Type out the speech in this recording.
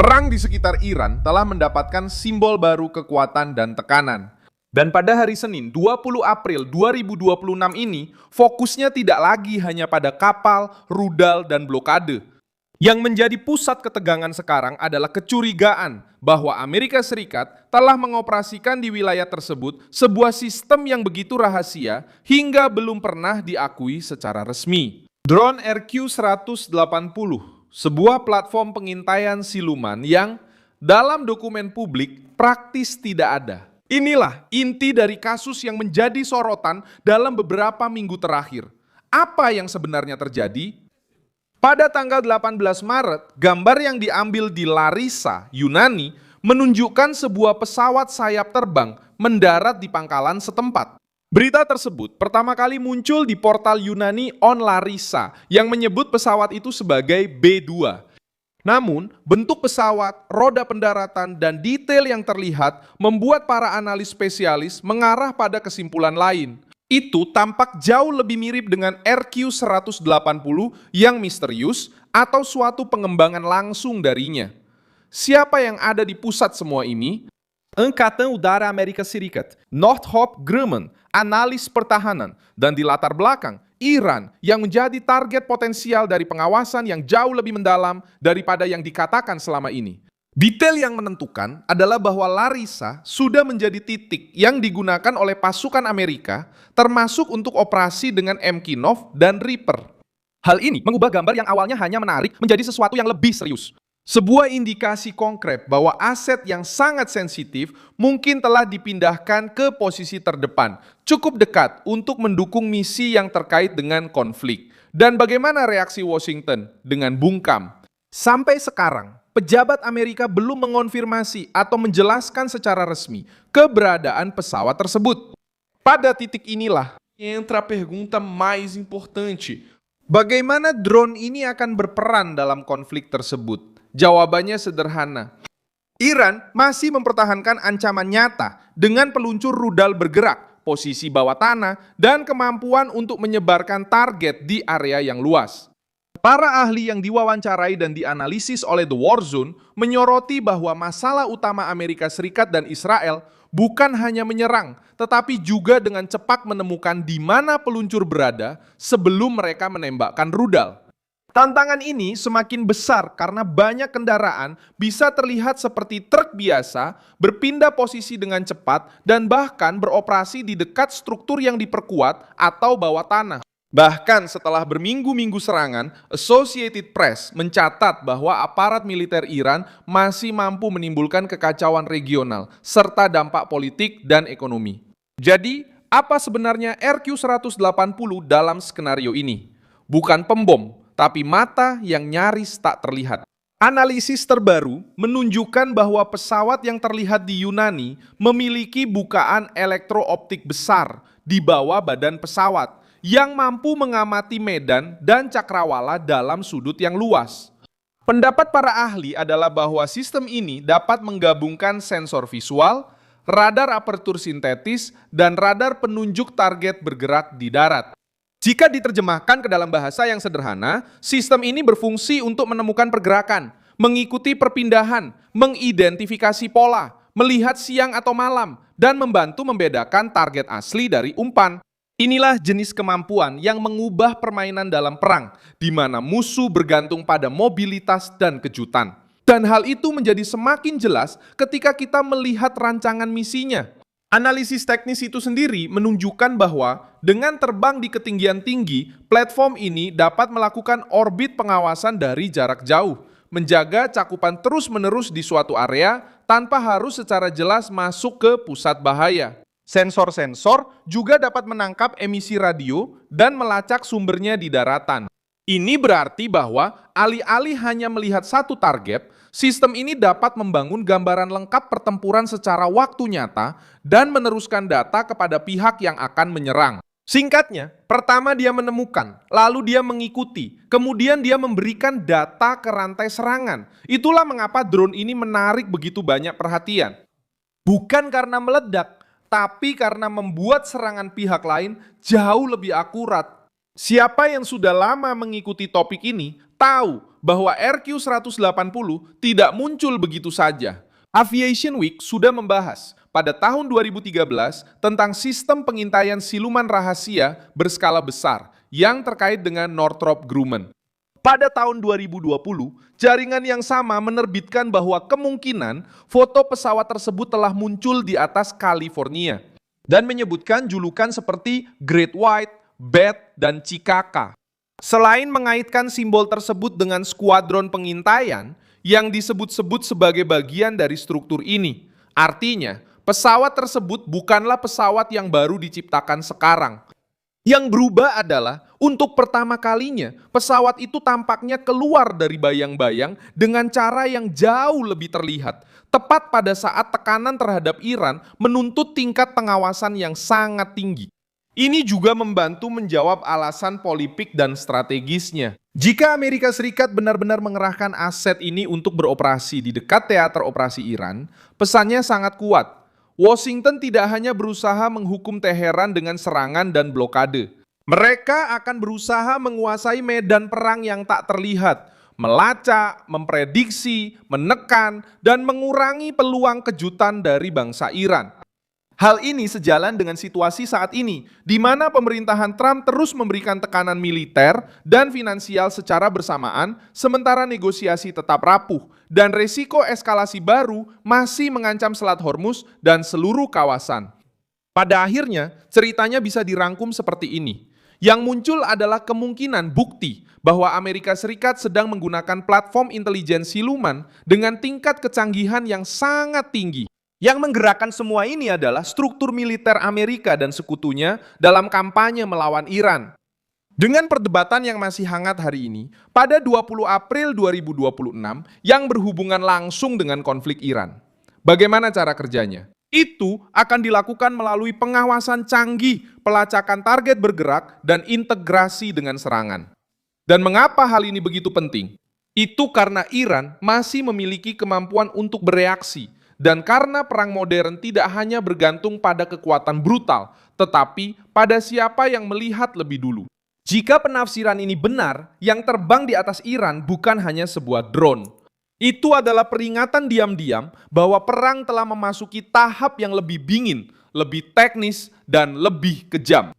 Perang di sekitar Iran telah mendapatkan simbol baru kekuatan dan tekanan. Dan pada hari Senin, 20 April 2026 ini, fokusnya tidak lagi hanya pada kapal, rudal, dan blokade. Yang menjadi pusat ketegangan sekarang adalah kecurigaan bahwa Amerika Serikat telah mengoperasikan di wilayah tersebut sebuah sistem yang begitu rahasia hingga belum pernah diakui secara resmi. Drone RQ-180, sebuah platform pengintaian siluman yang dalam dokumen publik praktis tidak ada. Inilah inti dari kasus yang menjadi sorotan dalam beberapa minggu terakhir. Apa yang sebenarnya terjadi? Pada tanggal 18 Maret, gambar yang diambil di Larissa, Yunani, menunjukkan sebuah pesawat sayap terbang mendarat di pangkalan setempat. Berita tersebut pertama kali muncul di portal Yunani On Larissa yang menyebut pesawat itu sebagai B2. Namun, bentuk pesawat, roda pendaratan, dan detail yang terlihat membuat para analis spesialis mengarah pada kesimpulan lain. Itu tampak jauh lebih mirip dengan RQ-180 yang misterius atau suatu pengembangan langsung darinya. Siapa yang ada di pusat semua ini? Angkatan Udara Amerika Serikat, Northrop Grumman, analis pertahanan, dan di latar belakang, Iran yang menjadi target potensial dari pengawasan yang jauh lebih mendalam daripada yang dikatakan selama ini. Detail yang menentukan adalah bahwa Larissa sudah menjadi titik yang digunakan oleh pasukan Amerika, termasuk untuk operasi dengan MQ-9 dan Reaper. Hal ini mengubah gambar yang awalnya hanya menarik menjadi sesuatu yang lebih serius. Sebuah indikasi konkret bahwa aset yang sangat sensitif mungkin telah dipindahkan ke posisi terdepan, cukup dekat untuk mendukung misi yang terkait dengan konflik. Dan bagaimana reaksi Washington dengan bungkam? Sampai sekarang, pejabat Amerika belum mengonfirmasi atau menjelaskan secara resmi keberadaan pesawat tersebut. Pada titik inilah entra a pergunta mais importante. Bagaimana drone ini akan berperan dalam konflik tersebut? Jawabannya sederhana. Iran masih mempertahankan ancaman nyata dengan peluncur rudal bergerak, posisi bawah tanah, dan kemampuan untuk menyebarkan target di area yang luas. Para ahli yang diwawancarai dan dianalisis oleh The War Zone menyoroti bahwa masalah utama Amerika Serikat dan Israel bukan hanya menyerang, tetapi juga dengan cepat menemukan di mana peluncur berada sebelum mereka menembakkan rudal. Tantangan ini semakin besar karena banyak kendaraan bisa terlihat seperti truk biasa, berpindah posisi dengan cepat, dan bahkan beroperasi di dekat struktur yang diperkuat atau bawah tanah. Bahkan setelah berminggu-minggu serangan, Associated Press mencatat bahwa aparat militer Iran masih mampu menimbulkan kekacauan regional, serta dampak politik dan ekonomi. Jadi, apa sebenarnya RQ-180 dalam skenario ini? Bukan pembom, tapi mata yang nyaris tak terlihat. Analisis terbaru menunjukkan bahwa pesawat yang terlihat di Yunani memiliki bukaan elektrooptik besar di bawah badan pesawat yang mampu mengamati medan dan cakrawala dalam sudut yang luas. Pendapat para ahli adalah bahwa sistem ini dapat menggabungkan sensor visual, radar apertur sintetis, dan radar penunjuk target bergerak di darat. Jika diterjemahkan ke dalam bahasa yang sederhana, sistem ini berfungsi untuk menemukan pergerakan, mengikuti perpindahan, mengidentifikasi pola, melihat siang atau malam, dan membantu membedakan target asli dari umpan. Inilah jenis kemampuan yang mengubah permainan dalam perang, di mana musuh bergantung pada mobilitas dan kejutan. Dan hal itu menjadi semakin jelas ketika kita melihat rancangan misinya. Analisis teknis itu sendiri menunjukkan bahwa dengan terbang di ketinggian tinggi, platform ini dapat melakukan orbit pengawasan dari jarak jauh, menjaga cakupan terus-menerus di suatu area tanpa harus secara jelas masuk ke pusat bahaya. Sensor-sensor juga dapat menangkap emisi radio dan melacak sumbernya di daratan. Ini berarti bahwa alih-alih hanya melihat satu target, sistem ini dapat membangun gambaran lengkap pertempuran secara waktu nyata dan meneruskan data kepada pihak yang akan menyerang. Singkatnya, pertama dia menemukan, lalu dia mengikuti, kemudian dia memberikan data ke rantai serangan. Itulah mengapa drone ini menarik begitu banyak perhatian. Bukan karena meledak, tapi karena membuat serangan pihak lain jauh lebih akurat. Siapa yang sudah lama mengikuti topik ini tahu bahwa RQ-180 tidak muncul begitu saja. Aviation Week sudah membahas pada tahun 2013 tentang sistem pengintaian siluman rahasia berskala besar yang terkait dengan Northrop Grumman. Pada tahun 2020, jaringan yang sama menerbitkan bahwa kemungkinan foto pesawat tersebut telah muncul di atas California dan menyebutkan julukan seperti Great White, Bat, dan Cikaka. Selain mengaitkan simbol tersebut dengan skuadron pengintaian yang disebut-sebut sebagai bagian dari struktur ini, artinya pesawat tersebut bukanlah pesawat yang baru diciptakan sekarang. Yang berubah adalah, untuk pertama kalinya, pesawat itu tampaknya keluar dari bayang-bayang dengan cara yang jauh lebih terlihat, tepat pada saat tekanan terhadap Iran menuntut tingkat pengawasan yang sangat tinggi. Ini juga membantu menjawab alasan politik dan strategisnya. Jika Amerika Serikat benar-benar mengerahkan aset ini untuk beroperasi di dekat teater operasi Iran, pesannya sangat kuat. Washington tidak hanya berusaha menghukum Teheran dengan serangan dan blokade. Mereka akan berusaha menguasai medan perang yang tak terlihat, melacak, memprediksi, menekan, dan mengurangi peluang kejutan dari bangsa Iran. Hal ini sejalan dengan situasi saat ini, di mana pemerintahan Trump terus memberikan tekanan militer dan finansial secara bersamaan, sementara negosiasi tetap rapuh, dan resiko eskalasi baru masih mengancam Selat Hormuz dan seluruh kawasan. Pada akhirnya, ceritanya bisa dirangkum seperti ini. Yang muncul adalah kemungkinan bukti bahwa Amerika Serikat sedang menggunakan platform intelijen siluman dengan tingkat kecanggihan yang sangat tinggi. Yang menggerakkan semua ini adalah struktur militer Amerika dan sekutunya dalam kampanye melawan Iran. Dengan perdebatan yang masih hangat hari ini, pada 20 April 2026 yang berhubungan langsung dengan konflik Iran. Bagaimana cara kerjanya? Itu akan dilakukan melalui pengawasan canggih, pelacakan target bergerak, dan integrasi dengan serangan. Dan mengapa hal ini begitu penting? Itu karena Iran masih memiliki kemampuan untuk bereaksi, dan karena perang modern tidak hanya bergantung pada kekuatan brutal, tetapi pada siapa yang melihat lebih dulu. Jika penafsiran ini benar, yang terbang di atas Iran bukan hanya sebuah drone. Itu adalah peringatan diam-diam bahwa perang telah memasuki tahap yang lebih dingin, lebih teknis, dan lebih kejam.